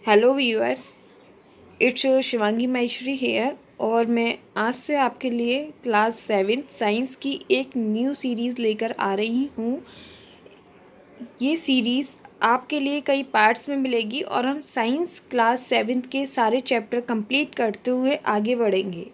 Hello viewers, it's Shivangi Maheshwari here और मैं आज से आपके लिए क्लास 7 साइंस की एक न्यू सीरीज़ लेकर आ रही हूँ। ये सीरीज़ आपके लिए कई पार्ट्स में मिलेगी और हम साइंस क्लास 7 के सारे चैप्टर कंप्लीट करते हुए आगे बढ़ेंगे।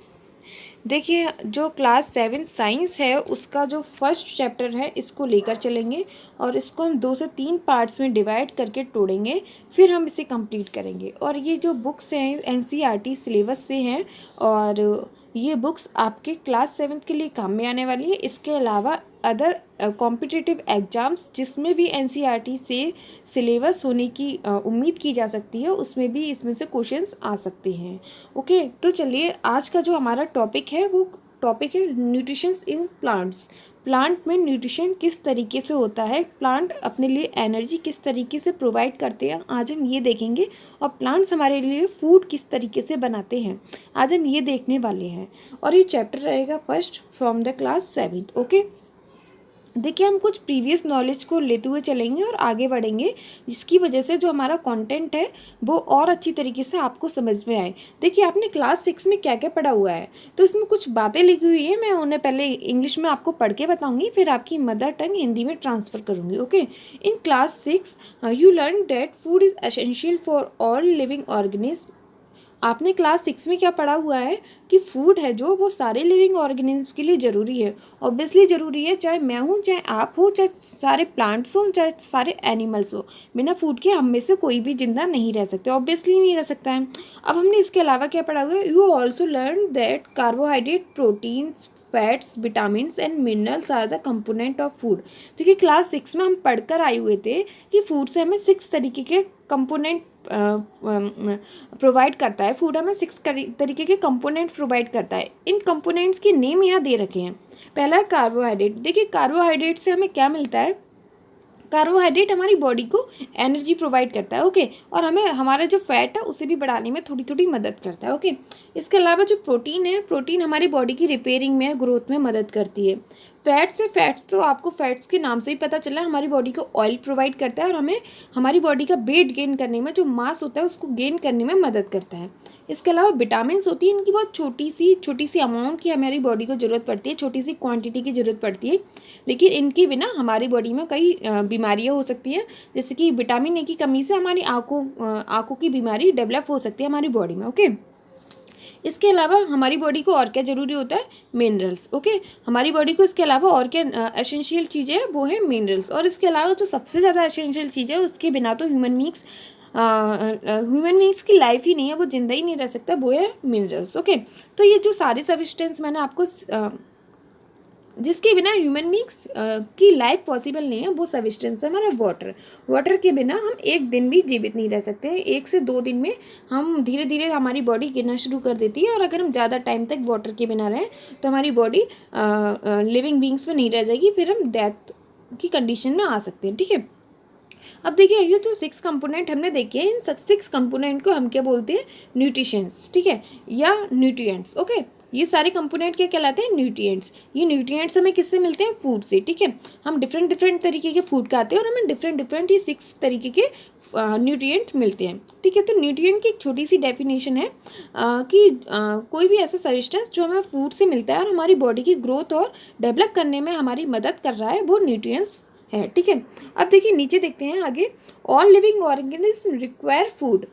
देखिए, जो क्लास 7 साइंस है उसका जो फर्स्ट चैप्टर है इसको लेकर चलेंगे और इसको हम 2 से 3 पार्ट्स में डिवाइड करके तोड़ेंगे, फिर हम इसे कंप्लीट करेंगे। और ये जो बुक्स हैं एनसीईआरटी सिलेबस से हैं और ये बुक्स आपके क्लास 7 के लिए काम में आने वाली है। इसके अलावा अदर कॉम्पिटिटिव एग्ज़ाम्स जिसमें भी एनसीईआरटी से सिलेबस होने की उम्मीद की जा सकती है, उसमें भी इसमें से क्वेश्चंस आ सकते हैं। ओके, तो चलिए आज का जो हमारा टॉपिक है वो टॉपिक है न्यूट्रिशंस इन प्लांट्स। प्लांट में न्यूट्रिशन किस तरीके से होता है, प्लांट अपने लिए एनर्जी किस तरीके से प्रोवाइड करते हैं, आज हम ये देखेंगे। और प्लांट्स हमारे लिए फूड किस तरीके से बनाते हैं, आज हम ये देखने वाले हैं। और ये चैप्टर रहेगा first from the class 7। Okay, देखिए हम कुछ प्रीवियस नॉलेज को लेते हुए चलेंगे और आगे बढ़ेंगे, जिसकी वजह से जो हमारा कंटेंट है वो और अच्छी तरीके से आपको समझ में आए। देखिए, आपने क्लास 6 में क्या क्या पढ़ा हुआ है, तो इसमें कुछ बातें लिखी हुई है, मैं उन्हें पहले इंग्लिश में आपको पढ़ के बताऊंगी, फिर आपकी मदर टंग हिंदी में ट्रांसफ़र करूंगी। Okay, in class 6 you learn that food is essential for all living organism. आपने क्लास 6 में क्या पढ़ा हुआ है कि फूड है जो वो सारे लिविंग ऑर्गेनिज्म के लिए ज़रूरी है। ऑब्वियसली ज़रूरी है, चाहे मैं हूँ, चाहे आप हो, चाहे सारे प्लांट्स हों, चाहे सारे एनिमल्स हो। बिना फूड के हम में से कोई भी जिंदा नहीं रह सकते, ऑब्वियसली नहीं रह सकता है। अब हमने इसके अलावा क्या पढ़ा हुआ है, you also learn that carbohydrate, proteins, fats, vitamins and minerals are the component of food. देखिए, क्लास 6 में हम पढ़कर आए हुए थे कि फूड से हमें 6 तरीके के कंपोनेंट प्रोवाइड करता है। फूड हमें 6 तरीके के कंपोनेंट्स प्रोवाइड करता है। इन कंपोनेंट्स के नेम यहाँ दे रखे हैं। पहला है कार्बोहाइड्रेट। देखिए, कार्बोहाइड्रेट से हमें क्या मिलता है, कार्बोहाइड्रेट हमारी बॉडी को एनर्जी प्रोवाइड करता है। ओके, और हमें हमारा जो फैट है उसे भी बढ़ाने में थोड़ी थोड़ी मदद करता है। ओके, इसके अलावा जो प्रोटीन है, प्रोटीन हमारी बॉडी की रिपेयरिंग में, ग्रोथ में मदद करती है। फैट्स है, फैट्स तो आपको फैट्स के नाम से ही पता चला, हमारी बॉडी को ऑयल प्रोवाइड करता है और हमें हमारी बॉडी का वेट गेन करने में, जो मास होता है उसको गेन करने में मदद करता है। इसके अलावा विटामिन्स होती है, इनकी बहुत छोटी सी अमाउंट की हमारी बॉडी को ज़रूरत पड़ती है, छोटी सी क्वांटिटी की ज़रूरत पड़ती है, लेकिन इनके बिना हमारी बॉडी में कई बीमारियां हो सकती हैं। जैसे कि विटामिन ए की कमी से हमारी आँखों की बीमारी डेवलप हो सकती है हमारी बॉडी में। ओके, इसके अलावा हमारी बॉडी को और क्या ज़रूरी होता है, मिनरल्स। ओके, हमारी बॉडी को इसके अलावा और क्या एसेंशियल चीज़ें हैं, वो है मिनरल्स। और इसके अलावा जो सबसे ज़्यादा एसेंशियल चीज़ है, उसके बिना तो ह्यूमन बींग्स की लाइफ ही नहीं है, वो जिंदा ही नहीं रह सकता, वो है मिनरल्स। ओके, तो ये जो सारे सब्सटेंस मैंने आपको जिसके बिना ह्यूमन बींग्स की लाइफ पॉसिबल नहीं है, वो सब्सटेंस है हमारा वाटर। वाटर के बिना हम एक दिन भी जीवित नहीं रह सकते हैं। 1 से 2 दिन में हम धीरे धीरे हमारी बॉडी गिरना शुरू कर देती है, और अगर हम ज़्यादा टाइम तक वाटर के बिना रहें तो हमारी बॉडी लिविंग बींग्स में नहीं रह जाएगी, फिर हम डेथ की कंडीशन में आ सकते हैं। ठीक है, अब देखिए, ये जो 6 कंपोनेंट हमने देखे हैं, इन 6 कंपोनेंट को हम क्या बोलते हैं, न्यूट्रिशंस। ठीक है, या न्यूट्रिएंट्स। ओके, ये सारे कंपोनेंट क्या कहलाते हैं, न्यूट्रिएंट्स। ये न्यूट्रिएंट्स हमें किससे मिलते हैं, फूड से। ठीक है, हम डिफरेंट डिफरेंट तरीके के फूड खाते हैं और हमें डिफरेंट डिफरेंट ये 6 तरीके के न्यूट्रिएंट मिलते हैं। ठीक है, तो न्यूट्रिएंट की एक छोटी सी डेफिनेशन है कि कोई भी ऐसा सब्सटेंस जो हमें फूड से मिलता है और हमारी बॉडी की ग्रोथ और डेवलप करने में हमारी मदद कर रहा है, वो न्यूट्रिएंट्स है। ठीक है, अब देखिए नीचे देखते हैं आगे, all living organism require food.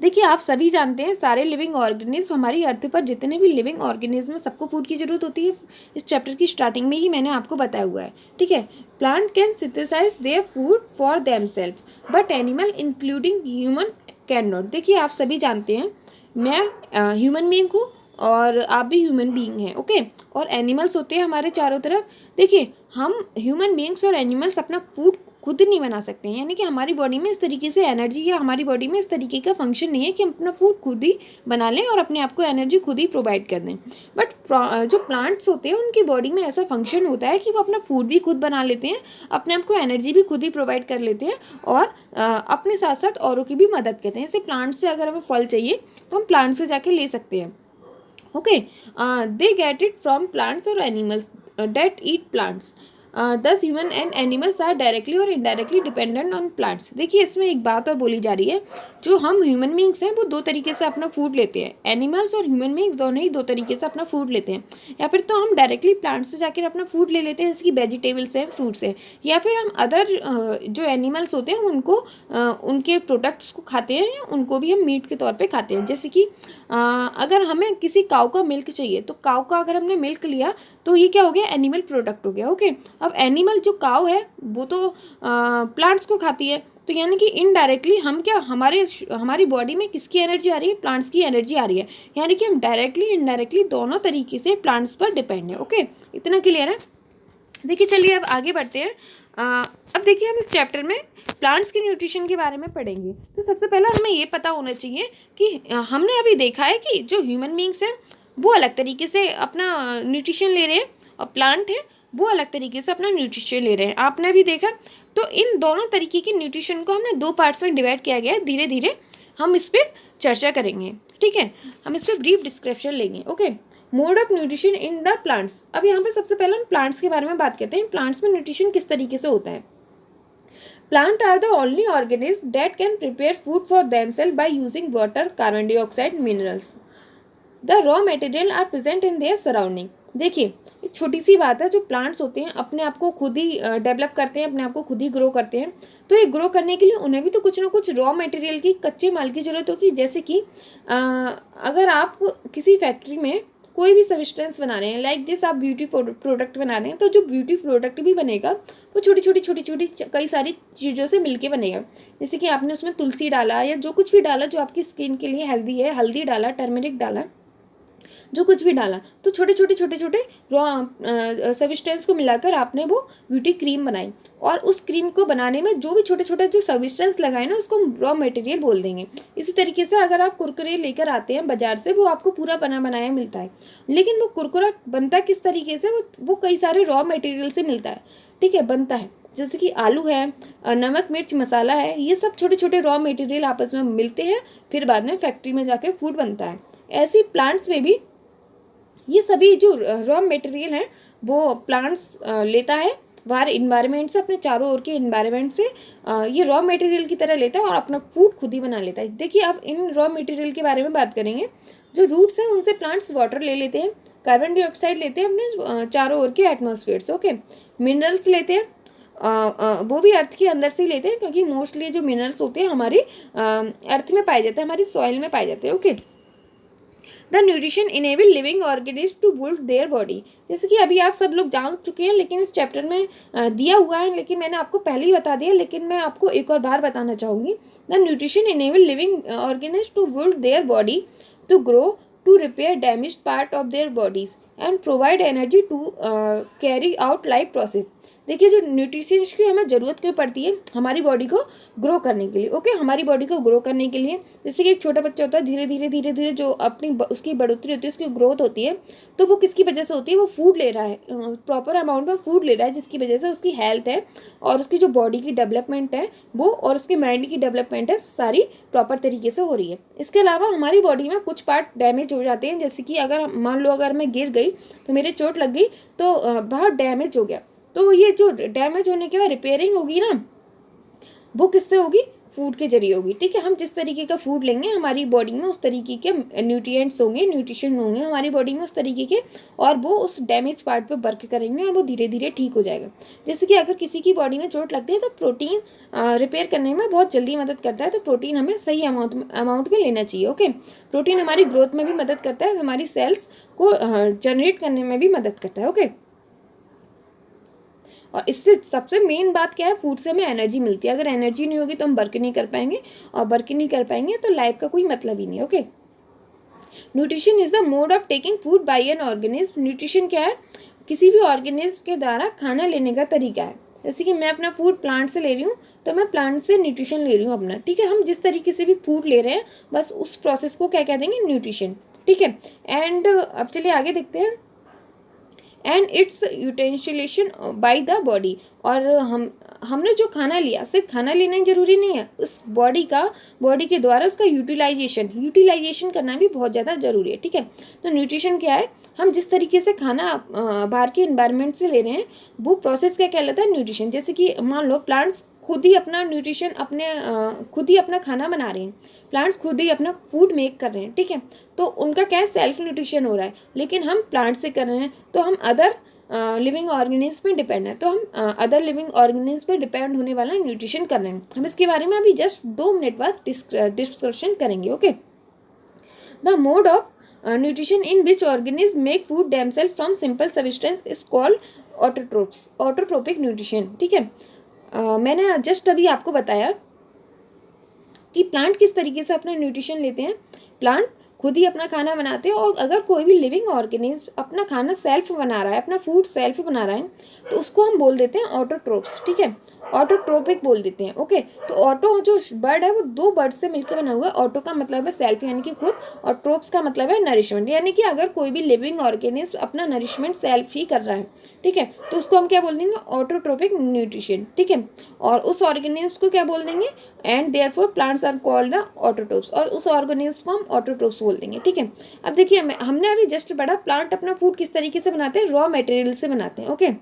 देखिए, आप सभी जानते हैं सारे लिविंग ऑर्गेनिज्म, हमारी अर्थ पर जितने भी लिविंग ऑर्गेनिज्म हैं, सबको फूड की जरूरत होती है। इस चैप्टर की स्टार्टिंग में ही मैंने आपको बताया हुआ है। ठीक है, plant can synthesise their food for themself but animal including human can not. देखिए, आप सभी जानते हैं मैं ह्यूमन बीइंग हूँ और आप भी ह्यूमन बीइंग हैं। ओके, और एनिमल्स होते हैं हमारे चारों तरफ। देखिए, हम ह्यूमन बीइंग्स और एनिमल्स अपना फूड खुद नहीं बना सकते हैं, यानी कि हमारी बॉडी में इस तरीके से एनर्जी, या हमारी बॉडी में इस तरीके का फंक्शन नहीं है कि हम अपना फूड खुद ही बना लें और अपने आप को एनर्जी खुद ही प्रोवाइड कर दें। बट जो प्लांट्स होते हैं उनकी बॉडी में ऐसा फंक्शन होता है कि वो अपना फूड भी खुद बना लेते हैं, अपने आप को एनर्जी भी खुद ही प्रोवाइड कर लेते हैं और अपने साथ साथ औरों की भी मदद करते हैं। जैसे प्लांट से अगर हमें फल चाहिए तो हम प्लांट से जाके ले सकते हैं। Okay, they get it from plants और animals that eat plants. Thus human and animals are directly और इनडायरेक्टली डिपेंडेंट ऑन प्लांट्स। देखिए इसमें एक बात और बोली जा रही है, जो हम ह्यूमन बींग्स हैं वो दो तरीके से अपना फूड लेते हैं, एनिमल्स और ह्यूमन बींग्स दोनों ही दो तरीके से अपना फूड लेते हैं। या फिर तो हम डायरेक्टली प्लांट्स से जाकर अपना फूड ले लेते हैं, जैसे कि वेजिटेबल्स हैं, फ्रूट्स हैं, या फिर हम अदर जो एनिमल्स होते हैं उनको उनके प्रोडक्ट्स को खाते हैं, या उनको भी हम मीट के तौर पे खाते हैं। जैसे कि अगर हमें किसी काऊ का मिल्क चाहिए तो काऊ का अगर हमने मिल्क लिया तो ये क्या हो गया, एनिमल प्रोडक्ट हो गया। ओके, अब एनिमल जो काऊ है वो तो प्लांट्स को खाती है, तो यानी कि इनडायरेक्टली हम क्या, हमारी बॉडी में किसकी एनर्जी आ रही है, प्लांट्स की एनर्जी आ रही है, यानी कि हम डायरेक्टली इनडायरेक्टली दोनों तरीके से प्लांट्स पर डिपेंड है। ओके, इतना क्लियर है। देखिए चलिए अब आगे बढ़ते हैं। अब देखिए हम इस चैप्टर में प्लांट्स के न्यूट्रिशन के बारे में पढ़ेंगे। तो सबसे पहला हमें ये पता होना चाहिए कि हमने अभी देखा है कि जो ह्यूमन बींग्स हैं वो अलग तरीके से अपना न्यूट्रिशन ले रहे हैं, और प्लांट है वो अलग तरीके से अपना न्यूट्रिशन ले रहे हैं। आपने भी देखा, तो इन दोनों तरीके के न्यूट्रिशन को हमने दो पार्ट्स में डिवाइड किया गया है। धीरे धीरे हम इस पर चर्चा करेंगे, ठीक है, हम इस पर ब्रीफ डिस्क्रिप्शन लेंगे। Okay, mode of nutrition in the plants. अब यहाँ पे सबसे पहले हम प्लांट्स के बारे में बात करते हैं, प्लांट्स में न्यूट्रिशन किस तरीके से होता है। Plant are the only organism that can prepare food for themselves by using water, carbon dioxide, minerals. The raw material are present in their surrounding. देखिए एक छोटी सी बात है, जो प्लांट्स होते हैं अपने आप को खुद ही डेवलप करते हैं, अपने आप को खुद ही ग्रो करते हैं, तो ये ग्रो करने के लिए उन्हें भी तो कुछ ना कुछ रॉ मटेरियल की, कच्चे माल की ज़रूरत होगी। जैसे कि अगर आप किसी फैक्ट्री में कोई भी सब्सटेंस बना रहे हैं, लाइक दिस आप ब्यूटी प्रोडक्ट बना रहे हैं, तो जो ब्यूटी प्रोडक्ट भी बनेगा वो छोटी छोटी कई सारी चीज़ों से मिलके बनेगा। जैसे कि आपने उसमें तुलसी डाला या जो कुछ भी डाला जो आपकी स्किन के लिए हेल्दी है, हल्दी डाला, टर्मरिक डाला, जो कुछ भी डाला, तो छोटे छोटे रॉ सब्सटेंस को मिलाकर आपने वो ब्यूटी क्रीम बनाई, और उस क्रीम को बनाने में जो भी छोटे छोटे जो सब्सटेंस लगाए ना उसको हम रॉ मटेरियल बोल देंगे। इसी तरीके से अगर आप कुरकुरे लेकर आते हैं बाजार से, वो आपको पूरा बना बनाया मिलता है, लेकिन वो कुरकुरा बनता किस तरीके से, वो कई सारे रॉ मटेरियल से मिलता है, ठीक है, बनता है। जैसे कि आलू है, नमक मिर्च मसाला है, ये सब छोटे छोटे रॉ मटेरियल आपस में मिलते हैं, फिर बाद में फैक्ट्री में जाके फूड बनता है। ऐसे प्लांट्स में भी ये सभी जो रॉ मटेरियल हैं वो प्लांट्स लेता है बाहर इन्वायरमेंट से, अपने चारों ओर के इन्वायरमेंट से ये रॉ मटेरियल की तरह लेता है और अपना फूड खुद ही बना लेता है। देखिए अब इन रॉ मटेरियल के बारे में बात करेंगे। जो रूट्स हैं उनसे प्लांट्स वाटर ले लेते हैं, कार्बन डाइऑक्साइड लेते हैं अपने चारों ओर के एटमॉस्फेयर से। ओके, मिनरल्स लेते हैं, वो भी अर्थ के अंदर से ही लेते हैं, क्योंकि मोस्टली जो मिनरल्स होते हैं हमारी अर्थ में पाए जाते हैं, हमारी सॉइल में पाए जाते हैं। Okay, the nutrition enable living organism to build their body. जैसे कि अभी आप सब लोग जान चुके हैं, लेकिन इस चैप्टर में दिया हुआ है, लेकिन मैंने आपको पहले ही बता दिया, लेकिन मैं आपको एक और बार बताना चाहूँगी। The nutrition enable living organism to build their body, to grow, to repair damaged part of their bodies and provide energy to carry out life process. देखिए जो न्यूट्रिशंस की हमें ज़रूरत क्यों पड़ती है हमारी बॉडी को ग्रो करने के लिए। ओके, हमारी बॉडी को ग्रो करने के लिए, जैसे कि एक छोटा बच्चा होता है, धीरे धीरे जो अपनी उसकी बढ़ोतरी होती है, उसकी ग्रोथ होती है, तो वो किसकी वजह से होती है, वो फूड ले रहा है, प्रॉपर अमाउंट में फूड ले रहा है, जिसकी वजह से उसकी हेल्थ है और उसकी जो बॉडी की डेवलपमेंट है वो, और उसकी माइंड की डेवलपमेंट है, सारी प्रॉपर तरीके से हो रही है। इसके अलावा हमारी बॉडी में कुछ पार्ट डैमेज हो जाते हैं, जैसे कि अगर मान लो अगर मैं गिर गई तो मेरे चोट लग गई, तो बहुत डैमेज हो गया, तो ये जो डैमेज होने के बाद रिपेयरिंग होगी ना, वो किससे होगी, फूड के जरिए होगी। ठीक है, हम जिस तरीके का फूड लेंगे हमारी बॉडी में उस तरीके के न्यूट्रिएंट्स होंगे, न्यूट्रिशन होंगे हमारी बॉडी में उस तरीके के, और वो उस डैमेज पार्ट पे वर्क करेंगे और वो धीरे धीरे ठीक हो जाएगा। जैसे कि अगर किसी की बॉडी में चोट लगती है तो प्रोटीन रिपेयर करने में बहुत जल्दी मदद करता है, तो प्रोटीन हमें सही अमाउंट में लेना चाहिए। ओके, प्रोटीन हमारी ग्रोथ में भी मदद करता है, हमारी सेल्स को जनरेट करने में भी मदद करता है। ओके, और इससे सबसे मेन बात क्या है, फूड से हमें एनर्जी मिलती है। अगर एनर्जी नहीं होगी तो हम वर्क नहीं कर पाएंगे, और वर्क नहीं कर पाएंगे तो लाइफ का कोई मतलब ही नहीं। Okay, nutrition is the mode of taking food by an organism. Nutrition क्या है, किसी भी ऑर्गेनिज्म के द्वारा खाना लेने का तरीका है। जैसे कि मैं अपना फूड प्लांट से ले रही हूँ तो मैं प्लांट से न्यूट्रिशन ले रही हूँ अपना। ठीक है, हम जिस तरीके से भी फूड ले रहे हैं बस उस प्रोसेस को क्या कह देंगे, न्यूट्रिशन। ठीक है, एंड अब चलिए आगे देखते हैं। And it's utilization by the body, और हमने जो खाना लिया, सिर्फ खाना लेना ही ज़रूरी नहीं है, उस बॉडी के द्वारा उसका यूटिलाइजेशन करना भी बहुत ज़्यादा ज़रूरी है। ठीक है, तो न्यूट्रिशन क्या है, हम जिस तरीके से खाना बाहर के इन्वायरमेंट से ले रहे हैं वो प्रोसेस क्या कहलाता है, न्यूट्रिशन। जैसे कि मान लो प्लांट्स खुद ही अपना न्यूट्रिशन खुद ही अपना खाना बना रहे हैं, प्लांट्स खुद ही अपना फूड मेक कर रहे हैं। ठीक है, तो उनका क्या है, सेल्फ न्यूट्रिशन हो रहा है। लेकिन हम प्लांट से कर रहे हैं तो हम अदर लिविंग ऑर्गेनिज्म पे डिपेंड है, तो हम अदर लिविंग ऑर्गेनिज्म पे डिपेंड होने वाला न्यूट्रिशन कर रहे हैं। हम इसके बारे में अभी जस्ट 2 मिनट बाद डिस्कशन करेंगे। Okay, the mode of nutrition in which organism make food themselves from simple substance is called autotrophic nutrition. ठीक है, मैंने जस्ट अभी आपको बताया कि प्लांट किस तरीके से अपना न्यूट्रिशन लेते हैं। प्लांट खुद ही अपना खाना बनाते हैं, और अगर कोई भी लिविंग ऑर्गेनिज्म अपना खाना सेल्फ बना रहा है, अपना फूड सेल्फ बना रहा है, तो उसको हम बोल देते हैं ऑटोट्रोप्स। ठीक है, ऑटोट्रोपिक बोल देते हैं। ओके, तो ऑटो जो बर्ड है वो 2 बर्ड से मिलकर बना हुआ है। ऑटो का मतलब है सेल्फ यानी कि खुद, और ट्रोप्स का मतलब है नरिशमेंट, यानी कि अगर कोई भी लिविंग ऑर्गेनिज्म अपना नरिशमेंट सेल्फ ही कर रहा है, ठीक है, तो उसको हम क्या बोल देंगे, ऑटोट्रोपिक न्यूट्रिशन। ठीक है, और उस ऑर्गेनिज्म को क्या बोल देंगे, and therefore plants are called the autotrophs, और उस ऑर्गेनिज्म को हम ऑटोट्रोप्स बोल देंगे। ठीक है, अब देखिए हमने अभी जस्ट पढ़ा प्लांट अपना फूड किस तरीके से बनाते हैं, रॉ मटेरियल से बनाते हैं। ओके,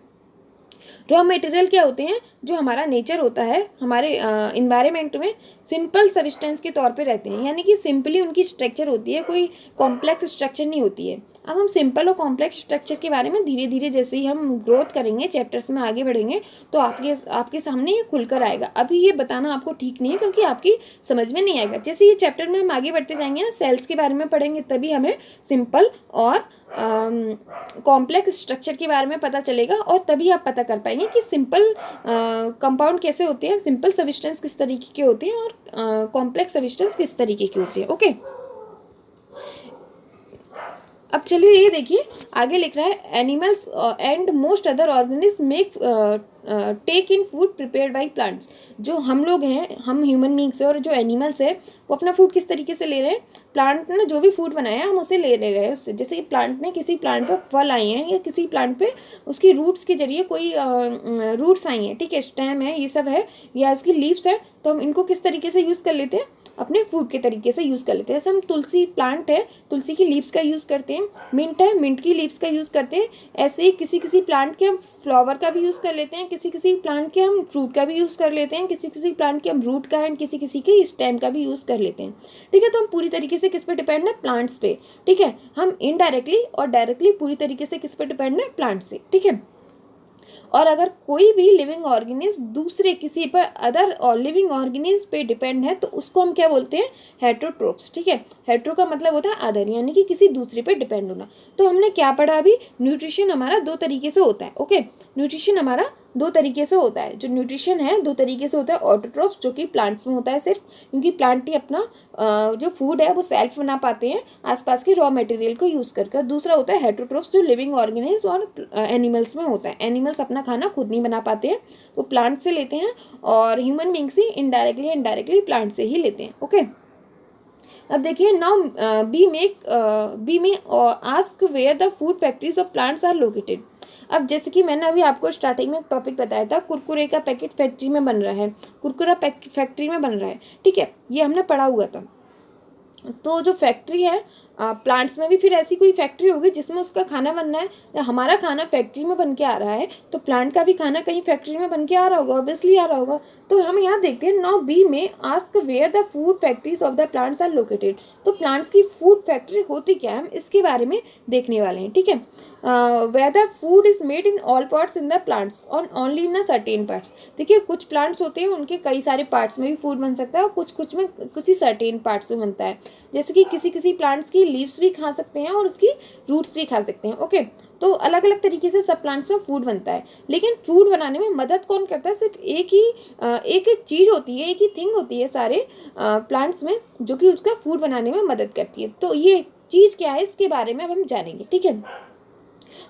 रॉ मटेरियल क्या होते हैं, जो हमारा नेचर होता है, हमारे इन्वायरमेंट में सिंपल सब्सटेंस के तौर पे रहते हैं, यानी कि सिंपली उनकी स्ट्रक्चर होती है, कोई कॉम्प्लेक्स स्ट्रक्चर नहीं होती है। अब हम सिंपल और कॉम्प्लेक्स स्ट्रक्चर के बारे में धीरे धीरे जैसे ही हम ग्रोथ करेंगे, चैप्टर्स में आगे बढ़ेंगे, तो आपके सामने ये खुलकर आएगा। अभी ये बताना आपको ठीक नहीं है, क्योंकि आपकी समझ में नहीं आएगा। जैसे ये चैप्टर में हम आगे बढ़ते जाएंगे ना, सेल्स के बारे में पढ़ेंगे, तभी हमें सिंपल और कॉम्प्लेक्स स्ट्रक्चर के बारे में पता चलेगा, और तभी आप पता कर पाएंगे कि सिंपल कंपाउंड कैसे होते हैं, सिंपल सब्सटेंस किस तरीके के होते हैं, और कॉम्प्लेक्स सब्सटेंस किस तरीके के होते हैं। ओके, अब चलिए ये देखिए आगे लिख रहा है, animals and most other organism make take in food prepared by plants. जो हम लोग हैं, हम ह्यूमन बींग्स है, और जो एनिमल्स है वो अपना फूड किस तरीके से ले रहे हैं, प्लांट ने जो भी फूड बनाया है हम उसे ले रहे हैं उससे। जैसे कि प्लांट ने किसी प्लांट पे फल आए हैं, या किसी प्लांट पे उसकी रूट्स के जरिए कोई रूट्स आई हैं, ठीक है, स्टेम है, ये सब है, या इसकी लीव्स है, तो हम इनको किस तरीके से यूज़ कर लेते हैं, अपने फूड के तरीके से यूज़ कर लेते हैं। जैसे हम तुलसी प्लांट है, तुलसी की लीव्स का यूज़ करते हैं, मिंट है, मिंट की लीव्स का यूज़ करते हैं। ऐसे ही किसी किसी प्लांट के हम फ्लावर का भी यूज़ कर लेते हैं, किसी किसी प्लांट के हम फ्रूट का भी यूज़ कर लेते हैं, किसी किसी प्लांट के हम रूट का एंड किसी किसी के स्टेम का भी यूज़ कर लेते हैं। ठीक है, तो हम पूरी तरीके से किस पे डिपेंड है, प्लांट्स पे। ठीक है, हम इनडायरेक्टली और डायरेक्टली पूरी तरीके से किस पे डिपेंड है, प्लांट से। ठीक है, और अगर कोई भी लिविंग ऑर्गेनिज्म दूसरे किसी पर अदर और लिविंग ऑर्गेनिज्म पे डिपेंड है, तो उसको हम क्या बोलते हैं, हेटरोट्रोप्स। ठीक है, हेटरो का मतलब होता है अदर, यानी कि किसी दूसरे पे डिपेंड होना। तो हमने क्या पढ़ा अभी, न्यूट्रिशन हमारा 2 तरीके से होता है। ओके, न्यूट्रिशन हमारा 2 तरीके से होता है। जो न्यूट्रिशन है 2 तरीके से होता है, ऑटोट्रोप्स जो कि प्लांट्स में होता है सिर्फ, क्योंकि प्लांट ही अपना जो फूड है वो सेल्फ बना पाते हैं आसपास के रॉ मटेरियल को यूज़ करके। दूसरा होता है हेटरोट्रोप्स जो लिविंग ऑर्गेनिज्म और एनिमल्स में होता है। एनिमल्स अपना खाना खुद नहीं बना पाते हैं, वो प्लांट से लेते हैं, और ह्यूमन बींग्स ही इनडायरेक्टली प्लांट से ही लेते हैं। ओके, अब देखिए, now we may ask where the food factories of plants are located. अब जैसे कि मैंने अभी आपको स्टार्टिंग में एक टॉपिक बताया था, कुरकुरे का पैकेट फैक्ट्री में बन रहा है, कुरकुरा फैक्ट्री में बन रहा है। ठीक है, ये हमने पढ़ा हुआ था। तो जो फैक्ट्री है, प्लांट्स में भी फिर ऐसी कोई फैक्ट्री होगी जिसमें उसका खाना बनना है, या हमारा खाना फैक्ट्री में बन के आ रहा है, तो प्लांट का भी खाना कहीं फैक्ट्री में बन के आ रहा होगा, ऑब्वियसली आ रहा होगा। तो हम यहाँ देखते हैं, now we may ask where the food factories of the plants are located. तो प्लांट्स की फूड फैक्ट्री होती क्या है, हम इसके बारे में देखने वाले हैं। ठीक है, whether food is made in all parts in the plants और ओनली इन सर्टेन पार्ट्स। देखिए, कुछ प्लांट्स होते हैं उनके कई सारे पार्ट्स में भी फूड बन सकता है, और कुछ में किसी सर्टेन पार्ट्स में बनता है। जैसे कि किसी प्लांट्स की लीव्स भी खा सकते हैं और उसकी रूट्स भी खा सकते हैं। ओके, तो अलग अलग तरीके से सब प्लांट्स में फूड बनता है। लेकिन फूड बनाने में मदद कौन करता है, सिर्फ एक चीज़ होती है, एक ही थिंग होती है सारे प्लांट्स में, जो कि उसका फूड बनाने में मदद करती है। तो ये चीज़ क्या है, इसके बारे में अब हम जानेंगे। ठीक है,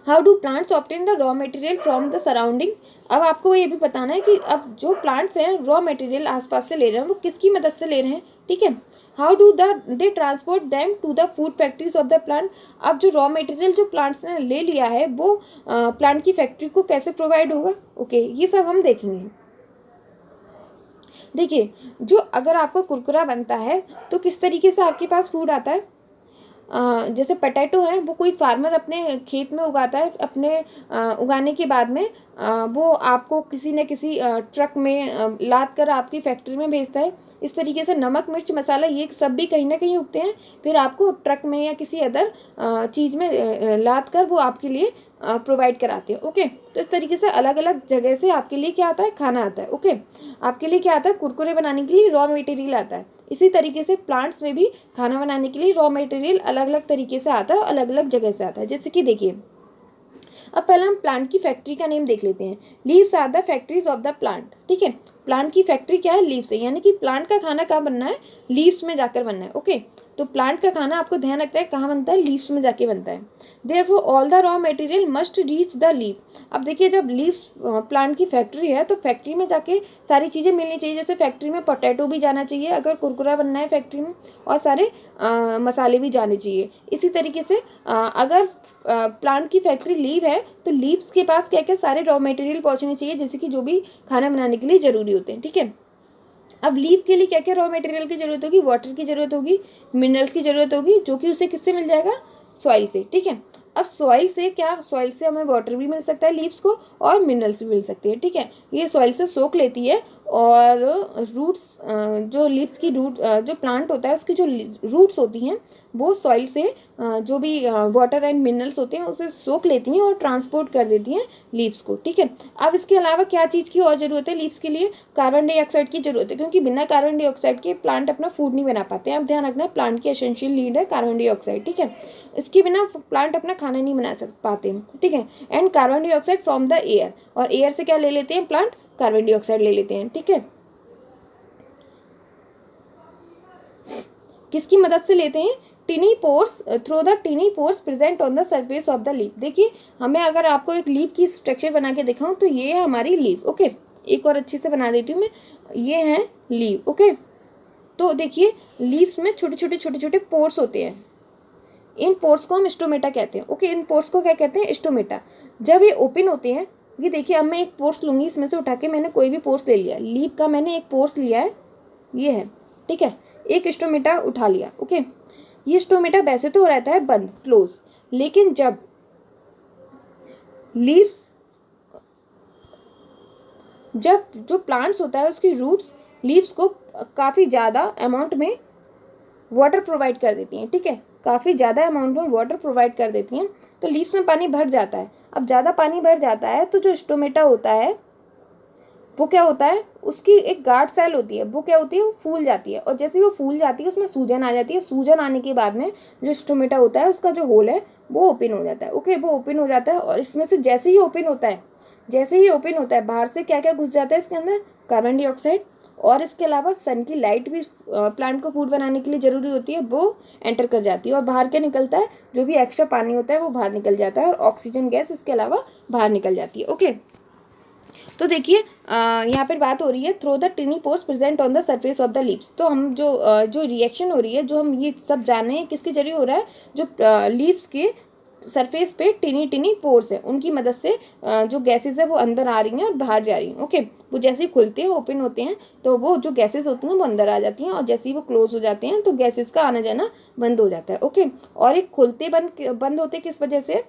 how do plants obtain the raw material from the surrounding. अब आपको ये भी बताना है कि अब जो प्लांट्स हैं रॉ मटेरियल आसपास से ले रहे हैं, वो किसकी मदद से ले रहे हैं। ठीक है, how do they transport them to the food factories of the plant. अब जो रॉ मटेरियल जो प्लांट्स ने ले लिया है, वो प्लांट की फैक्ट्री को कैसे प्रोवाइड होगा। ओके, ये सब हम देखेंगे। देखिए, जो अगर आपका कुरकुरा बनता है तो किस तरीके से आपके पास फूड आता है। जैसे पोटैटो है, वो कोई फार्मर अपने खेत में उगाता है, अपने उगाने के बाद में वो आपको किसी न किसी ट्रक में लाद कर आपकी फैक्ट्री में भेजता है। इस तरीके से नमक मिर्च मसाला ये सब भी कहीं ना कहीं उगते हैं, फिर आपको ट्रक में या किसी अदर चीज़ में लाद कर वो आपके लिए प्रोवाइड कराते हैं। ओके, तो इस तरीके से अलग अलग जगह से आपके लिए क्या आता है, खाना आता है। ओके, आपके लिए क्या आता है, कुरकुरे बनाने के लिए रॉ मटेरियल आता है। इसी तरीके से प्लांट्स में भी खाना बनाने के लिए रॉ मटेरियल अलग अलग तरीके से आता है, अलग अलग जगह से आता है। जैसे कि देखिए, अब पहले हम प्लांट की फैक्ट्री का नेम देख लेते हैं। Leaves are the factories of the plant. ठीक है, प्लांट की फैक्ट्री क्या है, लीव्स है, यानी कि प्लांट का खाना कहाँ बनना है, लीव्स में जाकर बनना है। ओके, तो प्लांट का खाना आपको ध्यान रखना है कहाँ बनता है, लीव्स में जाके बनता है। Therefore all the raw material must reach the leave. अब देखिए, जब लीव्स प्लांट की फैक्ट्री है तो फैक्ट्री में जाके सारी चीज़ें मिलनी चाहिए। जैसे फैक्ट्री में पोटैटो भी जाना चाहिए अगर कुरकुरा बनना है फैक्ट्री में, और सारे मसाले भी जाने चाहिए। इसी तरीके से अगर प्लांट की फैक्ट्री लीव है तो लीव्स के पास क्या क्या सारे रॉ मटेरियल पहुंचने चाहिए, जैसे कि जो भी खाना बनाने के लिए ज़रूरी होते हैं। ठीक है, अब लीव के लिए क्या क्या रॉ मटेरियल की जरूरत होगी, वाटर की जरूरत होगी, मिनरल्स की जरूरत होगी, जो कि उसे किससे मिल जाएगा, सॉइल से। ठीक है, अब सॉइल से क्या, सॉइल से हमें वाटर भी मिल सकता है लीव्स को, और मिनरल्स भी मिल सकते हैं। ठीक है, ये सॉइल से सोख लेती है, और रूट्स, जो लीव्स की रूट, जो प्लांट होता है उसकी जो रूट्स होती हैं वो सॉइल से जो भी वाटर एंड मिनरल्स होते हैं उसे सोख लेती हैं और ट्रांसपोर्ट कर देती हैं लीव्स को। ठीक है, अब इसके अलावा क्या चीज़ की और ज़रूरत है लीव्स के लिए, कार्बन डाइऑक्साइड की जरूरत है, क्योंकि बिना कार्बन डाइऑक्साइड के प्लांट अपना फूड नहीं बना पाते हैं। अब ध्यान रखना है, प्लांट की एसेंशियल नीड है कार्बन डाइऑक्साइड। ठीक है, इसके बिना प्लांट अपना खाना नहीं बना पाते। ठीक है, and carbon dioxide from the air, और एयर से क्या ले लेते हैं प्लांट, कार्बन डाइऑक्साइड ले लेते हैं। ठीक है, किसकी मदद से लेते हैं, टिनी pores, through the tiny pores present on the surface of the leaf. देखिए, हमें अगर आपको एक लीफ की स्ट्रक्चर बना के दिखाऊं तो ये है हमारी लीफ। ओके, एक और अच्छी से बना देती हूँ मैं, ये है लीफ। ओके, तो देखिए, लीव्स में छोटे छोटे पोर्स होते हैं, इन पोर्स को हम स्टोमेटा कहते हैं। ओके, इन पोर्स को क्या कहते हैं, स्टोमेटा। जब ये ओपन होते हैं, ये देखिए, अब मैं एक पोर्स लूंगी, इसमें से उठा के मैंने कोई भी पोर्स ले लिया, लीफ का मैंने एक पोर्स लिया है, ये है। ठीक है, एक स्टोमेटा उठा लिया। ओके, ये स्टोमेटा वैसे तो रहता है बंद, क्लोज, लेकिन जब लीव्स, जब जो प्लांट्स होता है उसकी रूट्स लीव्स को काफ़ी ज़्यादा अमाउंट में वाटर प्रोवाइड कर देती हैं। ठीक है, काफ़ी ज़्यादा अमाउंट में वाटर प्रोवाइड कर देती हैं, तो लीव्स में पानी भर जाता है। अब ज़्यादा पानी भर जाता है तो जो स्टोमेटा होता है वो क्या होता है, उसकी एक गार्ड सेल होती है, वो क्या होती है, वो फूल जाती है, और जैसे ही वो फूल जाती है उसमें सूजन आ जाती है। सूजन आने के बाद में जो स्टोमेटा होता है उसका जो होल है वो ओपन हो जाता है। ओके, वो ओपन हो जाता है, और इसमें से जैसे ही ओपन होता है, जैसे ही ओपन होता है, बाहर से क्या क्या घुस जाता है इसके अंदर, कार्बन डाइऑक्साइड, और इसके अलावा सन की लाइट भी प्लांट को फूड बनाने के लिए ज़रूरी होती है, वो एंटर कर जाती है, और बाहर क्या निकलता है, जो भी एक्स्ट्रा पानी होता है वो बाहर निकल जाता है, और ऑक्सीजन गैस इसके अलावा बाहर निकल जाती है। ओके, तो देखिए, यहाँ पर बात हो रही है through the tiny pores present on the surface of the leaves. तो हम जो रिएक्शन हो रही है, जो हम ये सब जाने हैं किसके जरिए हो रहा है, जो लीव्स के सरफेस पे टिनी टिनी पोर्स है उनकी मदद से जो गैसेस है वो अंदर आ रही हैं और बाहर जा रही हैं। ओके, वो जैसे ही खुलते हैं, ओपन होते हैं, तो वो जो गैसेस होती हैं वो अंदर आ जाती हैं, और जैसे ही वो क्लोज हो जाते हैं तो गैसेस का आना जाना बंद हो जाता है। ओके, और एक खुलते बंद होते किस वजह से,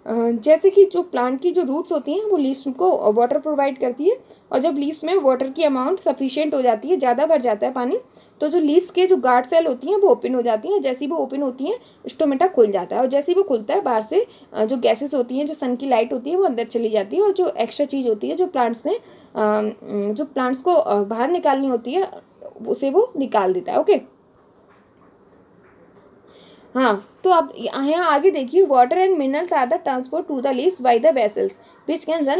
जैसे कि जो प्लांट की जो रूट्स होती हैं वो लीव्स को वाटर प्रोवाइड करती है, और जब लीव्स में वाटर की अमाउंट सफिशिएंट हो जाती है, ज़्यादा भर जाता है पानी, तो जो लीव्स के जो गार्ड सेल होती हैं वो ओपन हो जाती हैं। जैसे ही वो ओपन होती हैं, स्टोमेटा खुल जाता है, और जैसे ही वो खुलता है, बाहर से जो गैसेस होती हैं, जो सन की लाइट होती है वो अंदर चली जाती है, और जो एक्स्ट्रा चीज़ होती है जो प्लांट्स ने जो प्लांट्स को बाहर निकालनी होती है उसे वो निकाल देता है। ओके, हाँ, तो अब यहाँ आगे देखिए, water and minerals are the transport to the leaves by the vessels which can run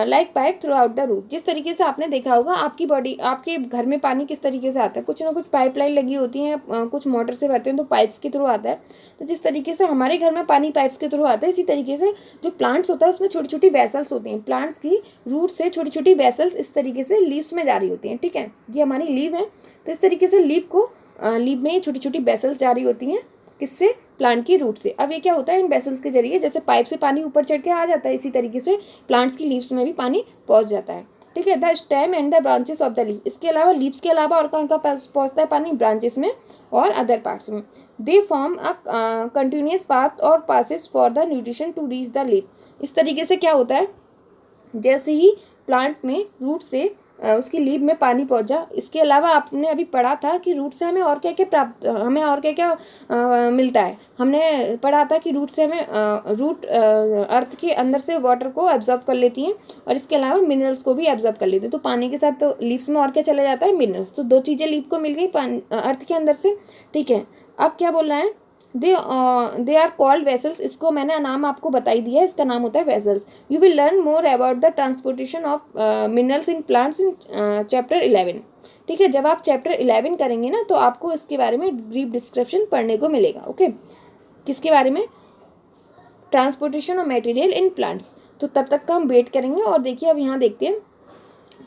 like pipe throughout the root. जिस तरीके से आपने देखा होगा, आपकी बॉडी, आपके घर में पानी किस तरीके से आता है, कुछ ना कुछ पाइपलाइन लगी होती हैं, कुछ मोटर से भरते हैं तो पाइप्स के थ्रू आता है। तो जिस तरीके से हमारे घर में पानी पाइप्स के थ्रू आता है, इसी तरीके से जो प्लांट्स होता है उसमें छोटी छोटी वेसल्स होती हैं, प्लांट्स की रूट से छोटी छोटी वेसल्स इस तरीके से लीव्स में जा रही होती हैं। ठीक है, ये हमारी लीव है, तो इस तरीके से लीव में छोटी छोटी वेसल्स जारी होती हैं, किससे, प्लांट की रूट से। अब ये क्या होता है, इन वेसल्स के जरिए जैसे पाइप से पानी ऊपर चढ़ के आ जाता है, इसी तरीके से प्लांट्स की लीव्स में भी पानी पहुंच जाता है। ठीक है। The stem and the branches of the leaf, इसके अलावा लीव्स के अलावा और कहाँ कहाँ पहुँचता है पानी, ब्रांचेस में और अदर पार्ट्स में। They form a continuous path और passes for the nutrition to reach the leaf. इस तरीके से क्या होता है, जैसे ही प्लांट में रूट से उसकी लीफ में पानी पहुंचा, इसके अलावा आपने अभी पढ़ा था कि रूट से हमें और क्या क्या प्राप्त, हमें और क्या क्या मिलता है। हमने पढ़ा था कि रूट से हमें रूट अर्थ के अंदर से वाटर को एब्जॉर्ब कर लेती हैं और इसके अलावा मिनरल्स को भी एब्जॉर्ब कर लेती है। तो पानी के साथ तो लीव्स में और क्या चला जाता है, मिनरल्स। तो दो चीज़ें लीफ को मिल गई अर्थ के अंदर से, ठीक है। अब क्या बोल रहा है, दे आर कॉल्ड वेसल्स, इसको मैंने नाम आपको बता ही दिया है, इसका नाम होता है vessels. You will learn more about the transportation of minerals in plants in chapter 11। ठीक है, जब आप चैप्टर 11 करेंगे ना तो आपको इसके बारे में ब्रीफ डिस्क्रिप्शन पढ़ने को मिलेगा। ओके, किसके बारे में, transportation of material in plants. तो तब तक का हम वेट करेंगे। और देखिए अब यहाँ देखते हैं,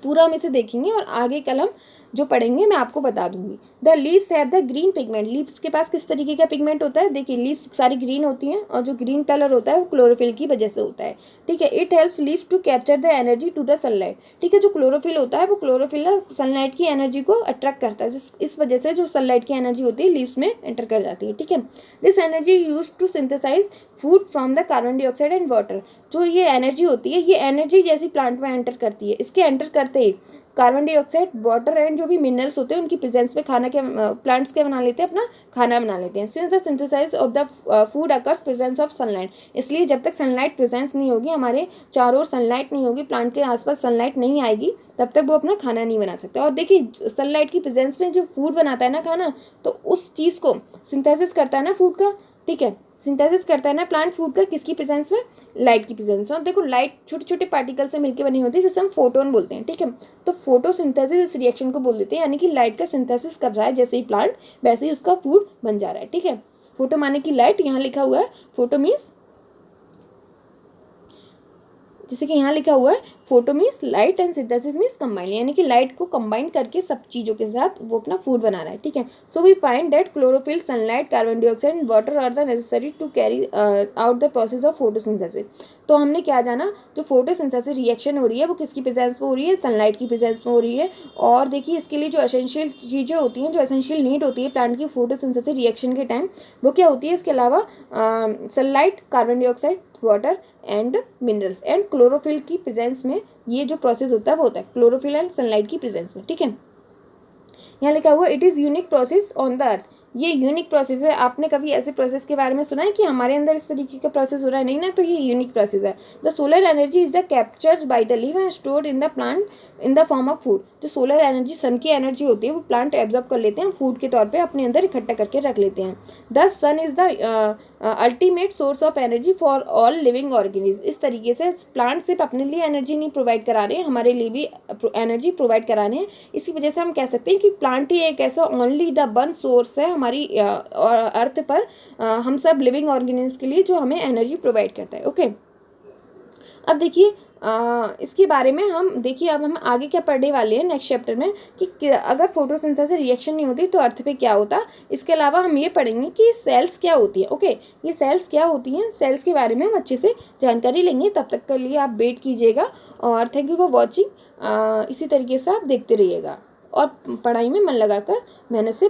पूरा हम इसे देखेंगे और आगे कल हम जो पढ़ेंगे मैं आपको बता दूंगी। The leaves have the green pigment, leaves के पास किस तरीके का पिगमेंट होता है, देखिए लीव्स सारी ग्रीन होती हैं और जो ग्रीन कलर होता है वो क्लोरोफिल की वजह से होता है। ठीक है, it helps leaves to capture the energy to the sunlight. ठीक है, जो क्लोरोफिल होता है वो क्लोरोफिल ना सनलाइट की एनर्जी को अट्रैक्ट करता है, इस वजह से जो सनलाइट की एनर्जी होती है लीव्स में एंटर कर जाती है। ठीक है, this energy use to synthesise food from the carbon dioxide and water. जो ये एनर्जी होती है, ये एनर्जी जैसी प्लांट में एंटर करती है, इसके एंटर करते ही कार्बन डाइऑक्साइड, वाटर एंड जो भी मिनरल्स होते हैं उनकी प्रेजेंस में खाना के प्लांट्स क्या बना लेते हैं, अपना खाना बना लेते हैं। Since the synthesise of the food occurs presence of sunlight, इसलिए जब तक सनलाइट प्रेजेंस नहीं होगी, हमारे चारों ओर सनलाइट नहीं होगी, प्लांट के आसपास सनलाइट नहीं आएगी, तब तक वो अपना खाना नहीं बना सकते। और देखिए सनलाइट की प्रेजेंस में जो फूड बनाता है ना खाना, तो उस चीज़ को सिंथेसिस करता है ना फूड का। ठीक है, सिंथेसिस करता है ना प्लांट फूड का, किसकी प्रेजेंस में, लाइट की प्रेजेंस में। और देखो लाइट छोटे छोटे पार्टिकल से मिलकर बनी होती है जिसे हम फोटोन बोलते हैं। ठीक है, तो फोटोसिंथेसिस इस रिएक्शन को बोल देते हैं, यानी कि लाइट का सिंथेसिस कर रहा है जैसे ही प्लांट, वैसे ही उसका फूड बन जा रहा है। ठीक है, फोटो माने की लाइट, यहाँ लिखा हुआ है फोटो मीन्स, जैसे कि यहाँ लिखा हुआ है photo means light and synthesis means combine, यानी कि लाइट को कंबाइन करके सब चीज़ों के साथ वो अपना फूड बना रहा है। ठीक है, so we find that chlorophyll, sunlight, carbon dioxide and water are the necessary to carry out the process of photosynthesis. तो हमने क्या जाना, जो फोटोसिंथेसिस रिएक्शन हो रही है वो किसकी प्रेजेंस में हो रही है, सनलाइट की प्रेजेंस में हो रही है। और देखिए इसके लिए जो एसेंशियल चीज़ें होती हैं, जो एसेंशियल नीड होती है प्लांट की फोटोसिंथेसिस रिएक्शन के टाइम, वो क्या होती है, इसके अलावा sunlight, carbon dioxide, water and minerals and chlorophyll की प्रेजेंस में ये जो प्रोसेस होता है वो होता है क्लोरोफिल एंड सनलाइट की प्रेजेंस में। ठीक है, यहाँ लिखा हुआ it is unique process on the earth, ये यूनिक प्रोसेस है। आपने कभी ऐसे प्रोसेस के बारे में सुना है कि हमारे अंदर इस तरीके का प्रोसेस हो रहा है, नहीं ना, तो ये यूनिक प्रोसेस है। The solar energy is the captured by the leaf and stored in the plant in the form of food. जो सोलर एनर्जी, सन की एनर्जी होती है, वो प्लांट एब्जॉर्ब कर लेते हैं, फूड के तौर पे अपने अंदर इकट्ठा करके रख लेते हैं। The sun is the ultimate source of energy for all living organism. इस तरीके से प्लांट सिर्फ अपने लिए एनर्जी नहीं प्रोवाइड करा रहे हैं, हमारे लिए भी एनर्जी प्रोवाइड करा रहे हैं। इसी वजह से हम कह सकते हैं कि प्लांट ही एक ऐसा ओनली द वन सोर्स है हमारी अर्थ पर, हम सब लिविंग ऑर्गेनिज्म के लिए, जो हमें एनर्जी प्रोवाइड करता है। ओके, अब देखिए इसके बारे में हम देखिए, अब हम आगे क्या पढ़ने वाले हैं नेक्स्ट चैप्टर में कि अगर फोटोसिंथेसिस रिएक्शन नहीं होती तो अर्थ पे क्या होता। इसके अलावा हम ये पढ़ेंगे कि सेल्स क्या होती है। ओके, ये सेल्स क्या होती हैं, सेल्स के बारे में हम अच्छे से जानकारी लेंगे। तब तक के लिए आप वेट कीजिएगा और थैंक यू फॉर वॉचिंग। इसी तरीके से आप देखते रहिएगा और पढ़ाई में मन लगाकर मेहनत से